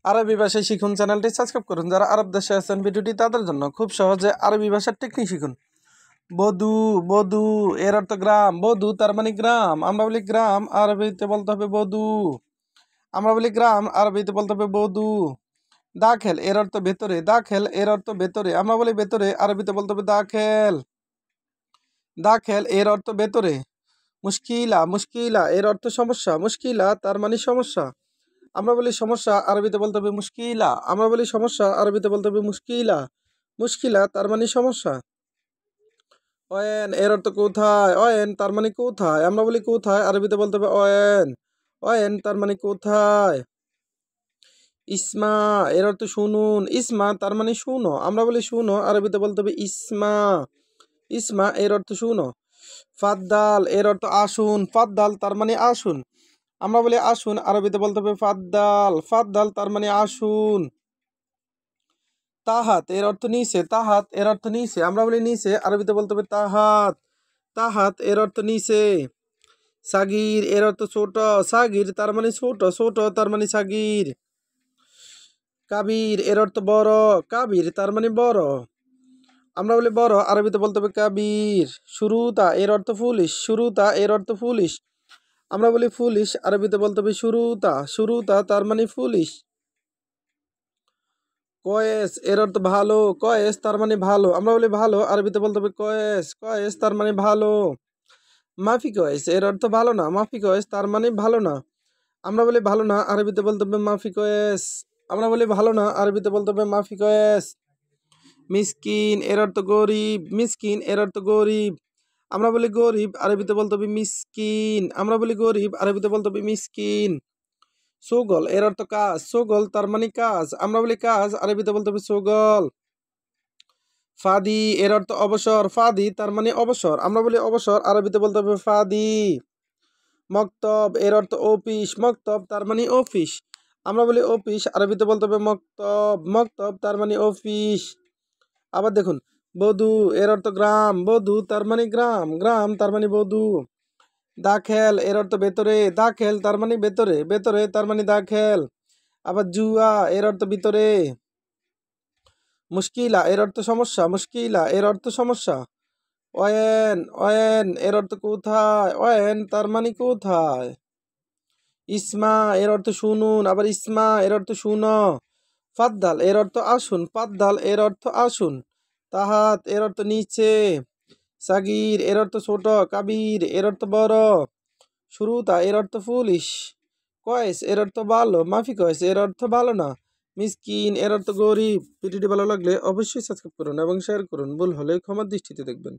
আরবি ভাষায় শিখুন চ্যানেলটি সাবস্ক্রাইব করুন। যারা আরব দেশে আছেন ভিডিওটি তাদের জন্য খুব সহজে আরবি ভাষার টেকনিক শিখুন। বধু বধু এর অর্থ গ্রাম। বধু তার মানে গ্রাম। আমরা বলি গ্রাম, আরবিতে বলতে হবে বধু। আমরা বলি গ্রাম, আরবিতে বলতে হবে বধু। দাখেল এর অর্থ ভেতরে। দাখেল এর অর্থ ভেতরে। আমরা বলি ভেতরে, আরবিতে বলতে হবে দাখেল। দাখেল এর অর্থ ভেতরে। মুশকিলা মুশকিলা এর অর্থ সমস্যা। মুশকিলা তার মানে সমস্যা। আমরা বলি সমস্যা, আরবিতে বলতে হবে মুশকিলা। আমরা বলি সমস্যা, আরবিতে বলতে হবে মুশকিলা। মুশকিলা তার মানে সমস্যা। অয়েন এর অর্থ কোথায়। অয়েন তার মানে কোথায়। আমরা বলি কোথায়, আরবিতে বলতে হবে অয়েন। অয়েন তার মানে কোথায়। ইসমা এর অর্থ শুনুন। ইসমা তার মানে শুনো। আমরা বলি শুনো, আরবিতে বলতে হবে ইসমা। ইসমা এর অর্থ শুনো। ফাদ্দাল এর অর্থ আসুন। ফাদ্দাল তার মানে আসুন। আমরা বলি আসুন, আরবিতে বলতে হবে ফাদ্দাল। ফাদ্দাল তার মানে আসুন। তাহাত এর অর্থ নিচে। তাহাত এর অর্থ নিচে। আমরা বলি নিচে, আরবিতে বলতে হবে তাহাত। তাহাত এর অর্থ নিচে। সাগির এর অর্থ ছোট। সাগির তার মানে ছোট। ছোট তার মানে সাগির। কাবির এর অর্থ বড়। কাবির তার মানে বড়। আমরা বলি বড়, আরবিতে বলতে হবে কাবির। শুরুতা এর অর্থ ফুলিশ। শুরুতা এর অর্থ ফুলিশ। আমরা বলি ফুলিশ, আরবিতে বলতে হবে শুরুতা। শুরুতা তার মানে ফুলিশ। কয়েস এর অর্থ ভালো। কয়েস তার মানে ভালো। আমরা বলি ভালো, আরবিতে বলতে হবে কয়েস। কয়েস তার মানে ভালো। মাফি কয়েস এর অর্থ ভালো না। মাফি কয়েস তার মানে ভালো না। আমরা বলি ভালো না, আরবিতে বলতে হবে মাফি কয়েস। আমরা বলি ভালো না, আরবিতে বলতে হবে মাফি কয়েস। মিসকিন এর অর্থ গরিব। মিসকিন এর অর্থ গরিব। আমরা বলি গরিব, আরবিতে বলতে হবে মিসকিন। আমরা বলি গরিব, আরবিতে বলতে হবে মিসকিন। সোগল এর অর্থ কাজ। সোগল তার মানে কাজ। আমরা বলি কাজ, আরবিতে বলতে হবে সোগল। ফাদি এর অর্থ অবসর। ফাদি তার মানে অবসর। আমরা বলি অবসর, আরবিতে বলতে হবে ফাদি। মক্তব এর অর্থ অফিস। মক্তব তার মানে অফিস। আমরা বলি অফিস, আরবিতে বলতে হবে মক্তব। মক্তব তার মানে অফিস। আবার দেখুন, বধূ এর অর্থ গ্রাম। বধূ তার মানে গ্রাম। গ্রাম তার মানে বধূ। দাখেল এর অর্থ ভেতরে। দাখেল তার মানে ভেতরে। ভেতরে তার মানে দাখেল। আবার জুয়া এর অর্থ ভিতরে। মুশকিলা এর অর্থ সমস্যা। মুশকিলা এর অর্থ সমস্যা। অয়েন অয়েন এর অর্থ কোথায়। অয়েন তার মানে কোথায়। ইসমা এর অর্থ শুনুন। আবার ইসমা এর অর্থ শুনো। ফাদ্দাল এর অর্থ আসুন। ফাদ্দাল এর অর্থ আসুন। তাহাত এর অর্থ নিচে। সাগির এর অর্থ ছোট। কাবির এর অর্থ বড়। শুরুতা এর অর্থ ফুলিশ। কয়েস এর অর্থ ভালো। মাফি কয়েস এর অর্থ ভালো না। মিসকিন এর অর্থ গরিব। ভিডিওটি ভালো লাগলে অবশ্যই সাবস্ক্রাইব করুন এবং শেয়ার করুন। ভুল হলে ক্ষমার দৃষ্টিতে দেখবেন।